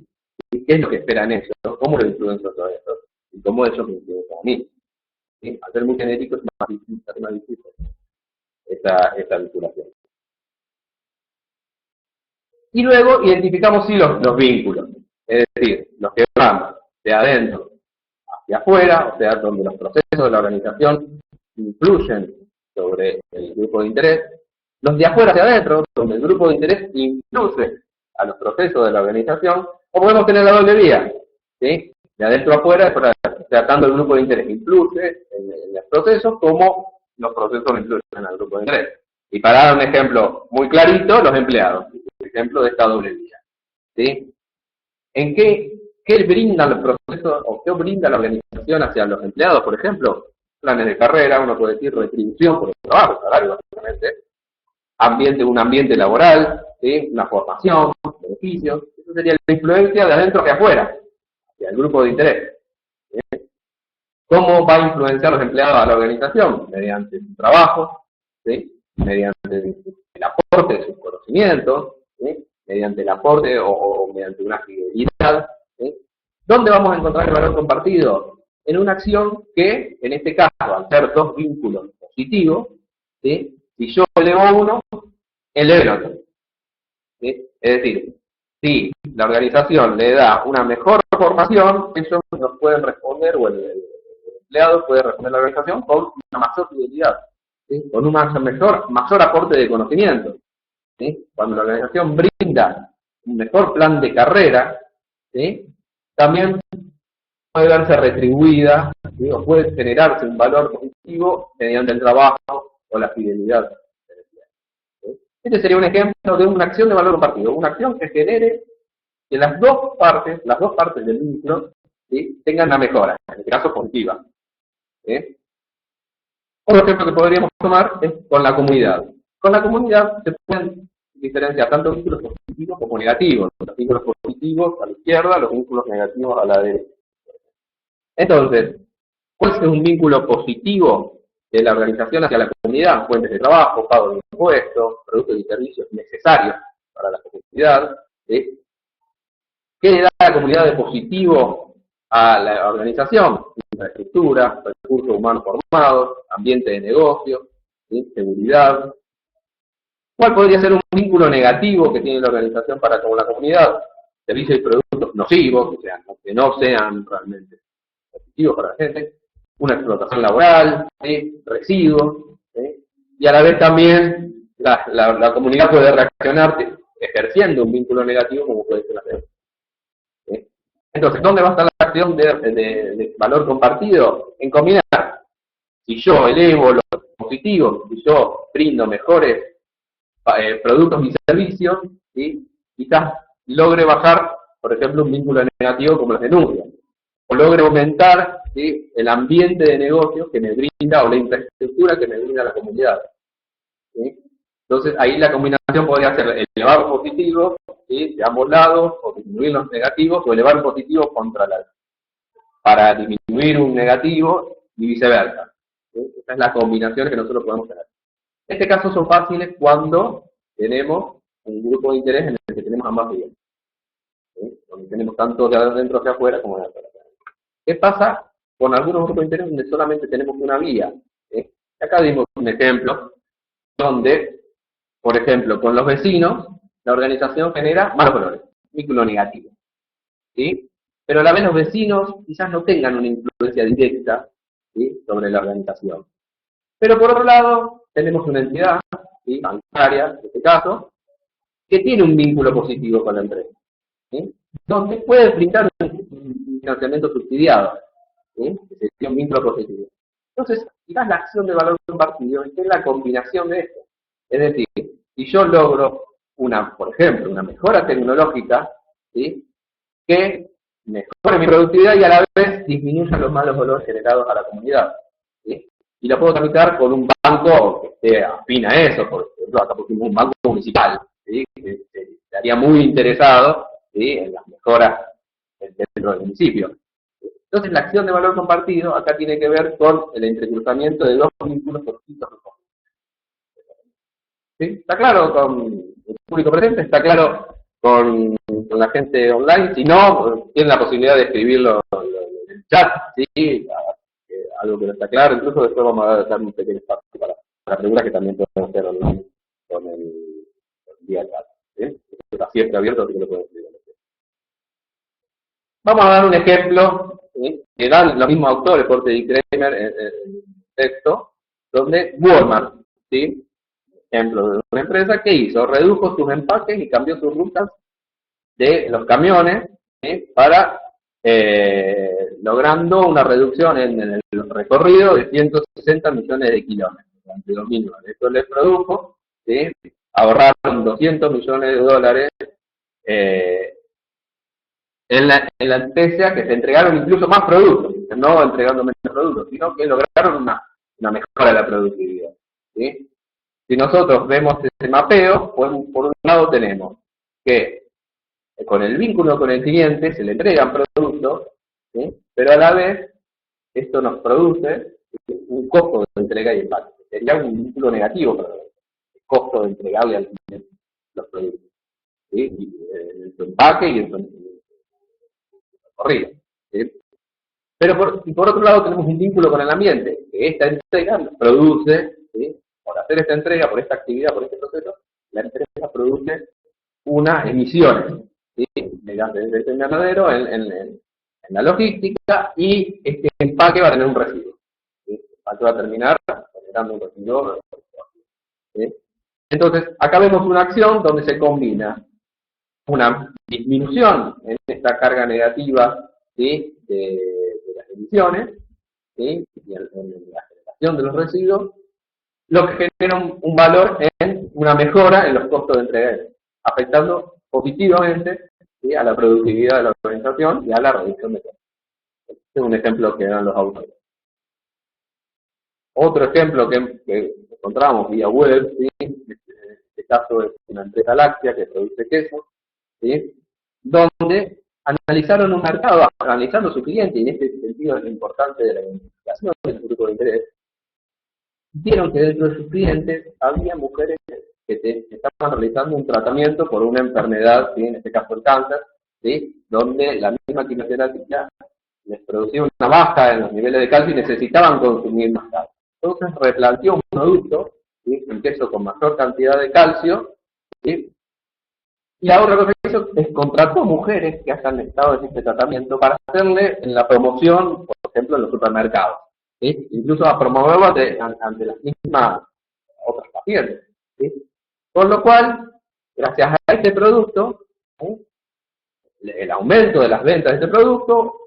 ¿Sí? ¿Qué es lo que esperan ellos? ¿Cómo lo influencia todo esto? Y cómo ellos me influencian a mí. ¿Sí? Al ser muy genérico es más difícil esta vinculación. Y luego identificamos sí los vínculos, es decir, los que van de adentro hacia afuera, o sea, donde los procesos de la organización influyen sobre el grupo de interés, los de afuera hacia adentro, donde el grupo de interés influye a los procesos de la organización, o podemos tener la doble vía, ¿sí? De adentro a afuera, o sea, tanto el grupo de interés influye en los procesos, como los procesos influyen al grupo de interés. Y para dar un ejemplo muy clarito, los empleados, el ejemplo de esta doble vía. ¿Sí? ¿En qué brinda el proceso o qué brinda la organización hacia los empleados, por ejemplo? Planes de carrera, uno puede decir retribución por el trabajo, salario básicamente, un ambiente laboral, ¿sí? Una formación, beneficios. Eso sería la influencia de adentro hacia afuera, hacia el grupo de interés. ¿Sí? ¿Cómo va a influenciar los empleados a la organización? Mediante su trabajo, ¿sí? Mediante el aporte de sus conocimientos, ¿sí? Mediante el aporte o mediante una fidelidad. ¿Sí? ¿Dónde vamos a encontrar el valor compartido? En una acción que, en este caso, al ser dos vínculos positivos, ¿sí? Si yo elevo uno, elevo el otro. ¿Sí? Es decir, si la organización le da una mejor formación, ellos nos pueden responder, o el empleado puede responder a la organización con una mayor fidelidad. ¿Sí? Con un mayor aporte de conocimiento. ¿Sí? Cuando la organización brinda un mejor plan de carrera, ¿sí? También puede verse retribuida, ¿sí? O puede generarse un valor positivo mediante el trabajo o la fidelidad. ¿Sí? Este sería un ejemplo de una acción de valor compartido, una acción que genere que las dos partes del vínculo, ¿sí? Tengan una mejora, en este caso positiva. ¿Sí? Otro ejemplo que podríamos tomar es con la comunidad. Con la comunidad se pueden diferenciar tanto vínculos positivos como negativos. Los vínculos positivos a la izquierda, los vínculos negativos a la derecha. Entonces, ¿cuál es un vínculo positivo de la organización hacia la comunidad? Fuentes de trabajo, pago de impuestos, productos y servicios necesarios para la comunidad. ¿Sí? ¿Qué le da a la comunidad de positivo a la organización? Infraestructura, recursos humanos formados, ambiente de negocio, ¿sí? Seguridad. ¿Cuál podría ser un vínculo negativo que tiene la organización para con la comunidad? Servicios y productos nocivos, que no sean realmente positivos para la gente, una explotación laboral, ¿sí? Residuos, ¿sí? Y a la vez también la comunidad puede reaccionar ejerciendo un vínculo negativo como puede ser la deuda. ¿Sí? Entonces, ¿dónde va a estar la acción de valor compartido? En combinar. Si yo elevo los positivos, si yo brindo mejores productos y servicios, ¿sí? Quizás logre bajar, por ejemplo, un vínculo negativo como las denuncias. O logre aumentar, ¿sí? El ambiente de negocios que me brinda o la infraestructura que me brinda la comunidad. ¿Sí? Entonces, ahí la combinación podría ser elevar los positivos, ¿sí? De ambos lados, o disminuir los negativos, o elevar positivos para disminuir un negativo y viceversa. ¿Sí? Esa es la combinación que nosotros podemos tener. En este caso son fáciles cuando tenemos un grupo de interés en el que tenemos ambas vías. ¿Sí? Donde tenemos tanto de adentro hacia afuera como de afuera hacia adentro. ¿Qué pasa con algunos grupos de interés donde solamente tenemos una vía? ¿Sí? Acá dimos un ejemplo donde, por ejemplo, con los vecinos, la organización genera malos valores, vínculo negativo. ¿Sí? Pero a la vez los vecinos quizás no tengan una influencia directa, ¿sí? Sobre la organización. Pero por otro lado, tenemos una entidad, ¿sí? Bancaria, en este caso, que tiene un vínculo positivo con la empresa, ¿sí? Donde puede brindar un financiamiento subsidiado, ¿sí? Que sería un vínculo positivo. Entonces, quizás la acción de valor compartido es la combinación de esto. Es decir, si yo logro por ejemplo, una mejora tecnológica, ¿sí? Que mejore mi productividad y a la vez disminuya los malos valores generados a la comunidad, ¿sí? Y lo puedo tramitar con un banco que esté afín a eso, por ejemplo, acá pusimos un banco municipal, ¿sí? Que estaría muy interesado, ¿sí? En las mejoras dentro del municipio. Entonces, la acción de valor compartido acá tiene que ver con el entrecruzamiento de dos vínculos por distintos grupos. ¿Sí? ¿Está claro con el público presente? ¿Está claro con la gente online? Si no, tienen la posibilidad de escribirlo en el chat, ¿sí? Algo que no está claro. Incluso después vamos a dar un pequeño espacio para preguntas que también podemos hacer online con el día chat. ¿Sí? Está siempre abierto, así que lo pueden escribir. Vamos a dar un ejemplo, ¿sí? Que dan los mismos autores, Porter y Kramer, en el texto, donde Walmart, ¿sí? Ejemplo de una empresa que hizo, redujo sus empaques y cambió sus rutas de los camiones, ¿sí? Para logrando una reducción en el recorrido de 160 millones de kilómetros durante 2009. Esto les produjo, ¿sí? Ahorraron 200 millones de dólares en la empresa, que se entregaron incluso más productos, no entregando menos productos, sino que lograron una mejora de la productividad, ¿sí? Si nosotros vemos ese mapeo, por un lado tenemos que con el vínculo con el cliente se le entregan productos, ¿sí? Pero a la vez esto nos produce, ¿sí? Un costo de entrega y empaque. Sería un vínculo negativo para el costo de entregarle al cliente los productos, ¿sí? En su empaque y en su recorrido, ¿sí? Pero por otro lado tenemos un vínculo con el ambiente, que esta entrega nos produce, ¿sí? Por hacer esta entrega, por esta actividad, por este proceso, la empresa produce unas emisiones, ¿sí? Desde el invernadero en la logística, y este empaque va a tener un residuo, ¿sí? El empaque va a terminar generando un residuo, ¿sí? Entonces, acá vemos una acción donde se combina una disminución en esta carga negativa, ¿sí? de las emisiones, ¿sí? Y en la generación de los residuos, lo que genera un valor en una mejora en los costos de entrega, afectando positivamente, ¿sí? A la productividad de la organización y a la reducción de costos. Este es un ejemplo que dan los autores. Otro ejemplo que encontramos vía web, ¿sí? En este caso es una empresa láctea que produce queso, ¿sí? Donde analizaron un mercado, analizando su cliente, y en este sentido es lo importante de la identificación del grupo de interés. Vieron que dentro de sus clientes había mujeres que estaban realizando un tratamiento por una enfermedad, ¿sí? En este caso el cáncer, ¿sí? Donde la misma quimioterapia les producía una baja en los niveles de calcio y necesitaban consumir más calcio. Entonces replanteó un producto, ¿sí? Un queso con mayor cantidad de calcio, ¿sí? Y la otra cosa que hizo es contrató mujeres que hayan estado en este tratamiento para hacerle en la promoción por ejemplo, en los supermercados, ¿sí? Incluso a promoverlo ante las mismas otras pacientes, ¿sí? Por lo cual, gracias a este producto, ¿sí? El aumento de las ventas de este producto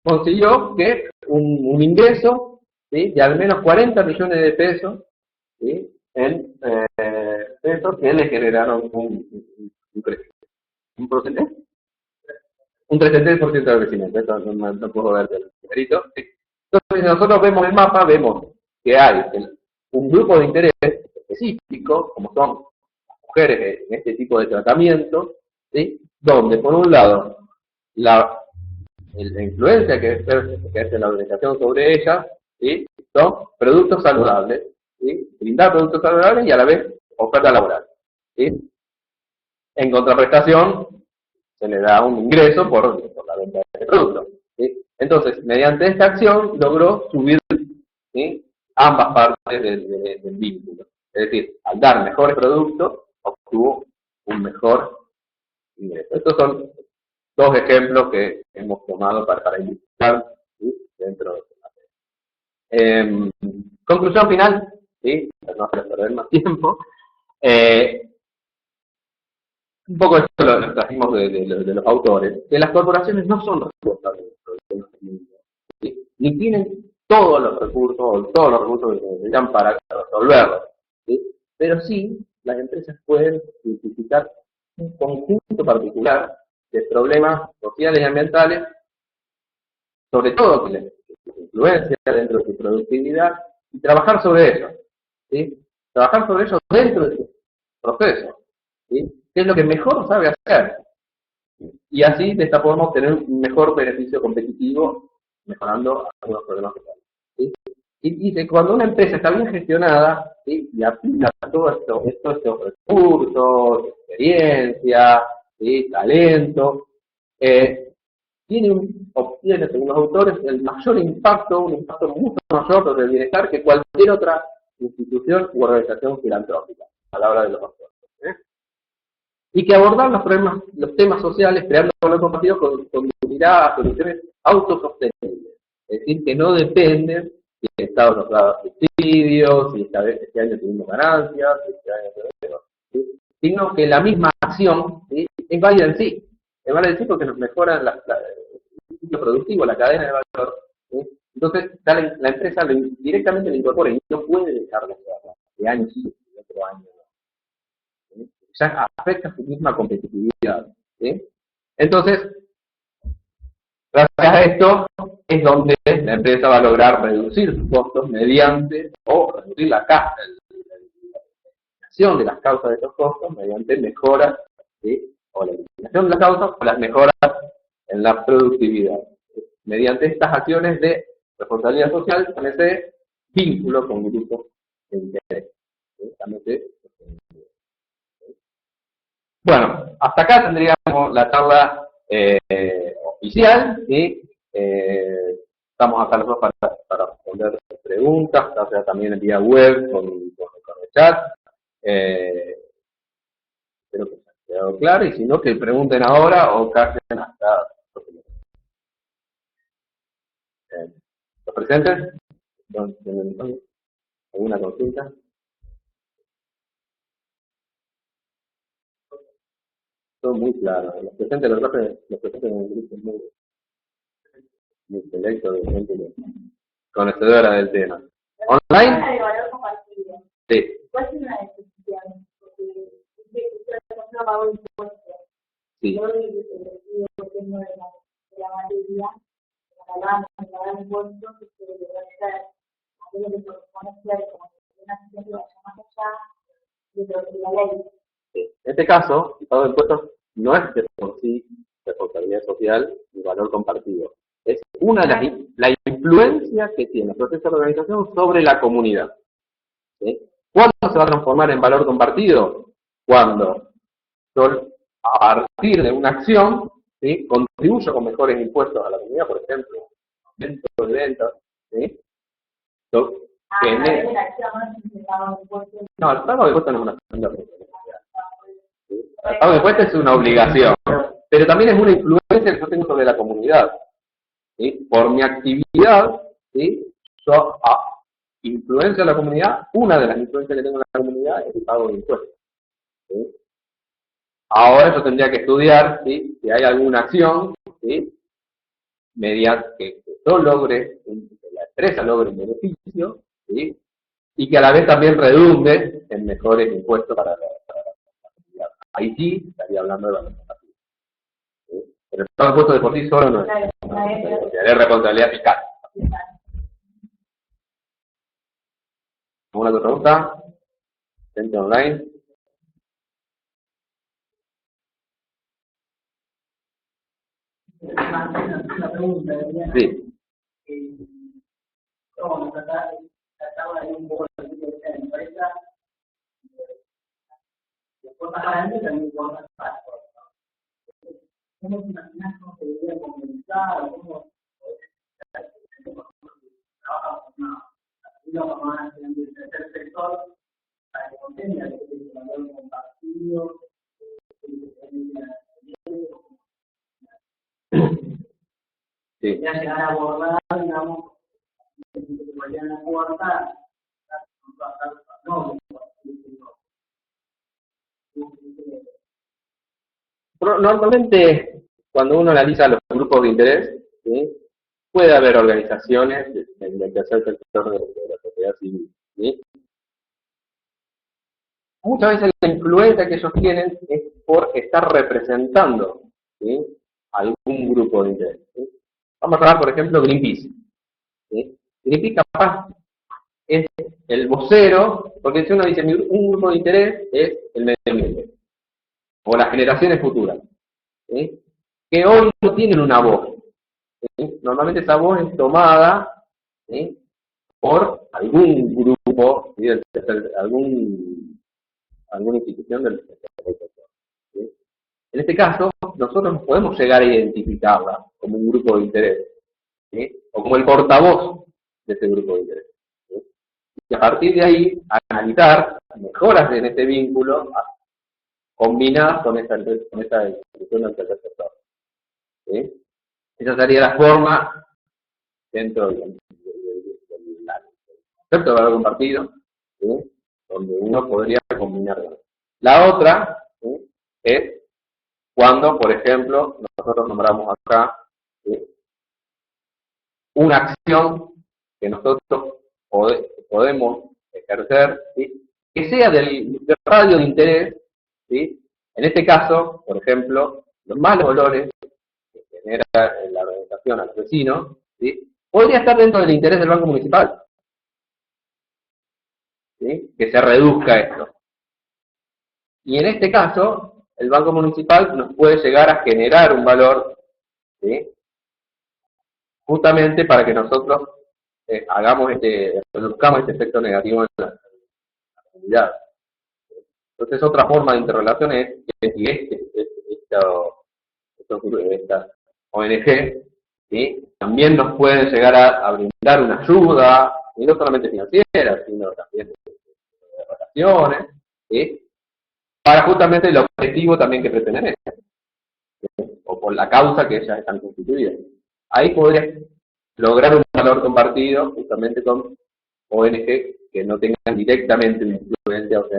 consiguió que un ingreso, ¿sí? De al menos 40 millones de pesos, ¿sí? En pesos que le generaron un crecimiento. ¿Un porcentaje? Un 33% de crecimiento. Esto no puedo ver del numerito. ¿Sí? Entonces, si nosotros vemos el mapa, vemos que hay un grupo de interés específico, como son las mujeres en este tipo de tratamiento, ¿sí? Donde, por un lado, la influencia que ejerce la organización sobre ellas, ¿sí? Son productos saludables, ¿sí? Brindar productos saludables y a la vez oferta laboral, ¿sí? En contraprestación, se le da un ingreso por la venta de este producto, ¿sí? Entonces, mediante esta acción logró subir, ¿sí? Ambas partes del vínculo. Es decir, al dar mejores productos, obtuvo un mejor ingreso. Estos son dos ejemplos que hemos tomado para ilustrar, ¿sí? Dentro de conclusión final, ¿sí? Para no hacer perder más tiempo. Un poco esto lo trajimos de los autores, que las corporaciones no son responsables de los problemas del mundo, ¿sí? Ni tienen todos los recursos que necesitan para resolverlos, ¿sí? Pero sí, las empresas pueden identificar un conjunto particular de problemas sociales y ambientales, sobre todo que les influencia dentro de su productividad, y trabajar sobre ello, ¿sí? Trabajar sobre ello dentro de su proceso, ¿sí? ¿Qué es lo que mejor sabe hacer? Y así de esta forma obtener un mejor beneficio competitivo, mejorando algunos problemas sociales, ¿sí? Y dice, cuando una empresa está bien gestionada, ¿sí? Y aplica todos estos recursos, experiencia, ¿sí? Talento, obtiene, según los autores, el mayor impacto, un impacto mucho mayor sobre el bienestar que cualquier otra institución u organización filantrópica, palabra de los autores, ¿eh? Y que abordar los temas sociales, creando valor compartido, conducirá a soluciones autosostenibles, es decir, que no dependen si el Estado nos da subsidios, si este año tuvimos ganancias, si este año tuvimos, ¿sí? Sino que la misma acción, ¿sí? Es válida en sí. Es válida en sí porque nos mejora el ciclo productivo, la cadena de valor, ¿sí? Entonces, la empresa directamente le incorpora y no puede dejar de hacerlo, de año sí, de otro año no, ¿sí? Ya afecta su misma competitividad, ¿sí? Entonces, gracias a esto es donde la empresa va a lograr reducir sus costos mediante, o reducir la eliminación de las causas de estos costos mediante mejoras, ¿sí? O la eliminación de las causas o las mejoras en la productividad, ¿sí? Mediante estas acciones de responsabilidad social con ese vínculo con grupos de interés, ¿sí? Bueno, hasta acá tendríamos la charla oficial, ¿sí? Estamos acá los dos para responder preguntas, o sea, también vía web con el chat. Espero que se haya quedado claro, y si no, que pregunten ahora o callen hasta los presentes. ¿Alguna consulta? Son muy claros. Los presentes en el grupo es muy intelecto de gente conocedora del tema. ¿Online? De valor compartido. Sí. ¿Cuál es una decisión? Porque yo pago impuestos. Sí. Yo tengo de la materia, para pagar impuestos, que debe ser aquello que corresponde ser como una situación que vaya más allá de lo que la ley. En este caso, el pago de impuestos no es de por sí responsabilidad social y valor compartido. Es una de la influencia que tiene el proceso de organización sobre la comunidad, ¿sí? ¿Cuándo se va a transformar en valor compartido? Cuando yo, a partir de una acción, ¿sí? Contribuyo con mejores impuestos a la comunidad, por ejemplo, aumento de ventas, ¿sí? No, el pago de impuestos no es una acción de responsabilidad. El pago de impuestos es una obligación, pero también es una influencia que yo tengo sobre la comunidad, ¿sí? Por mi actividad, ¿sí? Yo influencio a la comunidad. Una de las influencias que tengo en la comunidad es el pago de impuestos, ¿sí? Ahora yo tendría que estudiar, ¿sí? Si hay alguna acción, ¿sí? Mediante que yo logre, que la empresa logre un beneficio, ¿sí? Y que a la vez también redunde en mejores impuestos para la comunidad. Ahí sí estaría hablando de valor compartido, ¿sí? Pero el pago de impuestos de por sí solo no es responsabilidad fiscal. ¿Alguna otra pregunta? Gente online. Una pregunta, ¿verdad? Sí. Vamos a tratar de un poco de la empresa. Después más adelante también vamos a tratar. ¿Cómo te imaginas cómo se debería comenzar? ¿Cómo trabajar con una mamá del tercer sector para que contenga el valor compartido? Sí. Ya llegar a abordar, digamos, que vayan a abordar, no, Normalmente, cuando uno analiza los grupos de interés, ¿sí? Puede haber organizaciones del tercer sector de la sociedad civil, ¿sí? Muchas veces la influencia que ellos tienen es por estar representando, ¿sí? Algún grupo de interés, ¿sí? Vamos a hablar, por ejemplo, Greenpeace, ¿sí? Greenpeace capaz es el vocero, porque si uno dice un grupo de interés es el medio ambiente o las generaciones futuras, ¿sí? Que hoy no tienen una voz, ¿sí? Normalmente esa voz es tomada, ¿sí? Por algún grupo, ¿sí? Alguna institución del sector, ¿sí? En este caso, nosotros no podemos llegar a identificarla como un grupo de interés, ¿sí? O como el portavoz de ese grupo de interés, ¿sí? Y a partir de ahí, analizar mejoras en este vínculo combinadas con esta institución del tercer sector, ¿sí? Esa sería la forma dentro del concepto de valor compartido, ¿sí? Donde uno podría combinarlo. La otra, ¿sí? Es cuando, por ejemplo, nosotros nombramos acá, ¿sí? Una acción que nosotros podemos ejercer, ¿sí? Que sea del radio de interés, ¿sí? En este caso, por ejemplo, los malos olores que genera la organización a los vecinos, ¿sí? Podría estar dentro del interés del Banco Municipal, ¿sí? Que se reduzca esto. Y en este caso, el Banco Municipal nos puede llegar a generar un valor, ¿sí? Justamente para que nosotros reduzcamos este efecto negativo en la comunidad. Entonces, otra forma de interrelación es que si esta ONG, ¿sí? También nos pueden llegar a brindar una ayuda, y no solamente financiera, sino también de relaciones, ¿sí? Para justamente el objetivo también que pretenden ellas, ¿sí? O por la causa que ellas están constituidas. Ahí podrías lograr un valor compartido justamente con ONG que no tengan directamente una influencia o sea,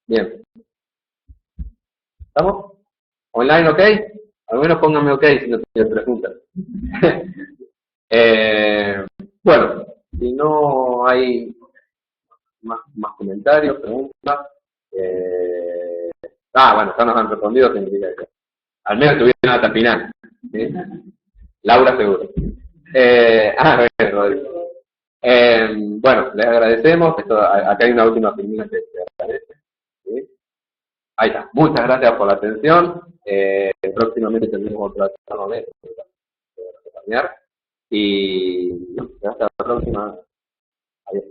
bien. ¿Estamos? ¿Online ok? Al menos pónganme ok si no tienen preguntas. Bueno, si no hay más comentarios, preguntas. Bueno, ya nos han respondido, significa que al menos tuvieron hasta el final, ¿sí? Laura seguro. Bueno, les agradecemos. Acá hay una última firmina que se agradece, ¿sí? Ahí está. Muchas gracias por la atención. Próximamente tendremos otra charla de acompañar. Y hasta la próxima. Adiós.